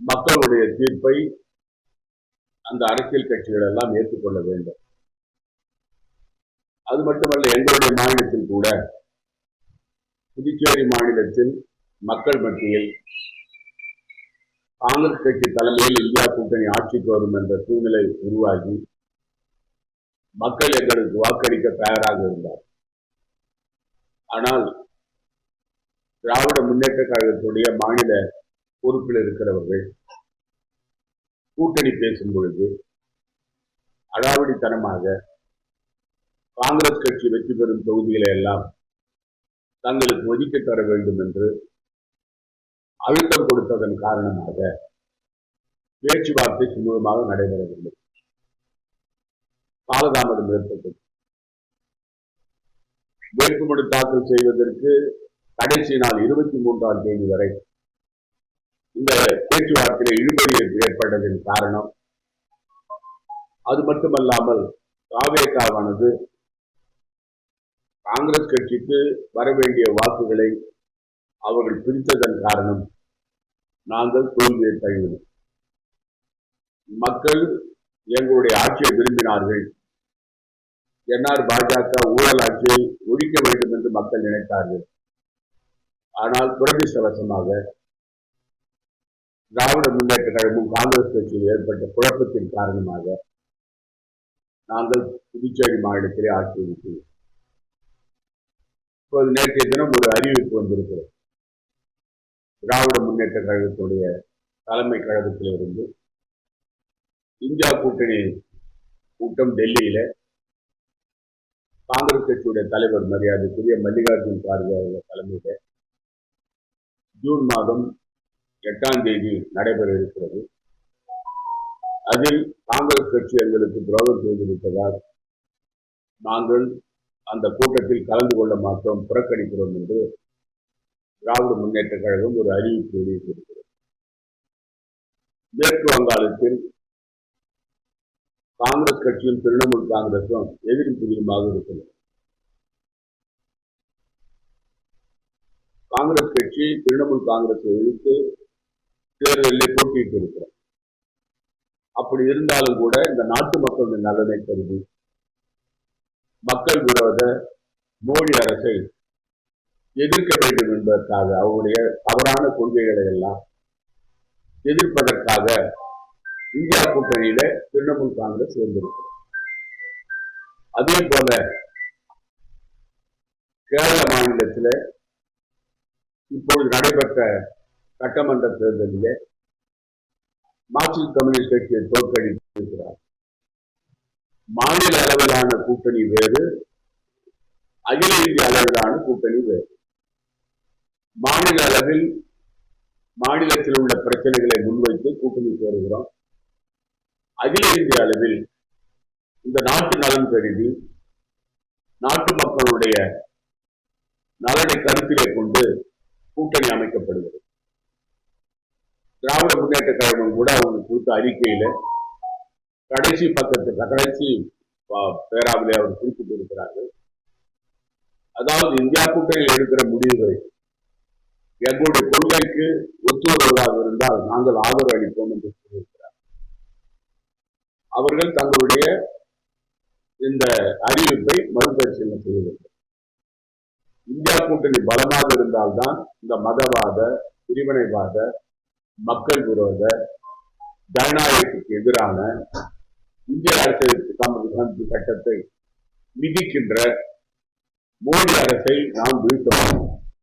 மக்களுடைய தீர்ப்பை அந்த அரசியல் கட்சிகள் எல்லாம் ஏற்றுக்கொள்ள வேண்டும். அது மட்டுமல்ல, எங்களுடைய மாநிலத்தில் கூட, புதுச்சேரி மாநிலத்தில் மக்கள் மத்தியில் காங்கிரஸ் கட்சி தலைமையில் இந்தியா கூட்டணி ஆட்சிக்கு வரும் என்ற சூழ்நிலை உருவாகி மக்கள் எங்களுக்கு வாக்களிக்க தயாராக இருந்தார். ஆனால் திராவிட முன்னேற்ற கழகத்துடைய மாநில பொறுப்பில் இருக்கிறவர்கள் கூட்டணி பேசும் பொழுது அடாவடித்தனமாக காங்கிரஸ் கட்சி வெற்றி பெறும் தொகுதிகளை எல்லாம் தங்களுக்கு ஒதுக்கி தர வேண்டும் என்று அழுத்தம் கொடுத்ததன் காரணமாக பேச்சுவார்த்தை சுமூகமாக நடைபெறவில்லை. காலதாமதம் ஏற்பட்டது. வேட்புமனு தாக்கல் செய்வதற்கு கடைசி நாள் 23ஆம் தேதி வரை இந்த பேச்சுவார்த்தையில் இழுபறி ஏற்பட்டதன் காரணம். அது மட்டுமல்லாமல் தாவேகாவானது காங்கிரஸ் கட்சிக்கு வர வேண்டிய வாக்குகளை அவர்கள் பிரித்ததன் காரணம் நாங்கள் தோல்வியை தழுவினோம். மக்கள் எங்களுடைய ஆட்சியை விரும்பினார்கள். என்ஆர் பாஜக ஊழல் ஆட்சியை ஒழிக்க வேண்டும் என்று மக்கள் நினைத்தார்கள். ஆனால் துரதிர்ஷ்டவசமாக திராவிட முன்னேற்ற கழகமும் காங்கிரஸ் கட்சியில் ஏற்பட்ட குழப்பத்தின் காரணமாக நாங்கள் புதுச்சேரி மாநிலத்திலே ஆட்சி இருக்கிறோம். இப்போது நேற்றைய தினம் ஒரு அறிவிப்பு வந்திருக்கிறது. திராவிட முன்னேற்ற கழகத்துடைய தலைமை கழகத்திலிருந்து இந்தியா கூட்டணி கூட்டம் டெல்லியில காங்கிரஸ் கட்சியுடைய தலைவர் மரியாதைக்குரிய மல்லிகார்ஜுன் கார்கே அவர்கள் தலைமையில ஜூன் மாதம் 8ஆம் தேதி நடைபெற இருக்கிறது. அதில் காங்கிரஸ் கட்சி எங்களுக்கு துரோகம் செய்திருப்பதால் நாங்கள் அந்த கூட்டத்தில் கலந்து கொள்ள மாட்டோம், புறக்கணிக்கிறோம் என்று திராவிட முன்னேற்ற கழகம் ஒரு அறிவிப்பு வெளியிட்டிருக்கிறது. மேற்கு வங்காளத்தில் காங்கிரஸ் கட்சியும் திரிணாமுல் காங்கிரசும் எதிரும் புதிருமாக இருக்கிறது. காங்கிரஸ் கட்சி திரிணாமுல் காங்கிரஸை எதிர்த்து தேர்தலில் போட்டியிட்டு இருக்கிறோம். அப்படி இருந்தாலும் கூட இந்த நாட்டு மக்களின் நலனை கருதி மக்கள் விரோத மோடி அரசை எதிர்க்க வேண்டும் என்பதற்காக அவருடைய தவறான கொள்கைகளை எல்லாம் எதிர்ப்பதற்காக இந்தியா கூட்டணியில திரிணாமுல் காங்கிரஸ் சேர்ந்திருக்கிறது. அதே போல கேரள மாநிலத்தில் இப்பொழுது நடைபெற்ற சட்டமன்ற தேர்தலிலே மார்க்சிஸ்ட் கம்யூனிஸ்ட் கட்சியை தோற்கடித்திருக்கிறார். மாநில அளவிலான கூட்டணி வேறு, அகில இந்திய அளவிலான கூட்டணி வேறு. மாநில அளவில் மாநிலத்தில் உள்ள பிரச்சனைகளை முன்வைத்து கூட்டணி சேருகிறோம். அகில இந்திய அளவில் இந்த நாட்டு நலன் கருதி நாட்டு மக்களுடைய நலனை கருத்திலே கொண்டு கூட்டணி அமைக்கப்படுகிறது. திராவிட முன்னேற்ற கழகம் கூட அவங்க கொடுத்த அறிக்கையில கடைசி பேராவிலே அவர் குறிப்பிட்டு இருக்கிறார்கள். அதாவது இந்தியா கூட்டணியில் எடுக்கிற முடிவுகள் எங்களுடைய கொள்கைக்கு ஒத்துவருவதாக இருந்தால் நாங்கள் ஆதரவு அளிப்போம் என்று சொல்லியிருக்கிறார். அவர்கள் தங்களுடைய இந்த அறிவிப்பை மறுபரிசீலனை செய்ய வேண்டும். இந்தியா கூட்டணி பலமாக இருந்தால்தான் இந்த மதவாத, பிரிவினைவாத, மக்கள் விரோத, ஜனநாயகத்துக்கு எதிரான இந்திய அரசியல் சட்டத்தை விதிக்கின்ற மோடி அரசை நாம் வீழ்த்தணும்.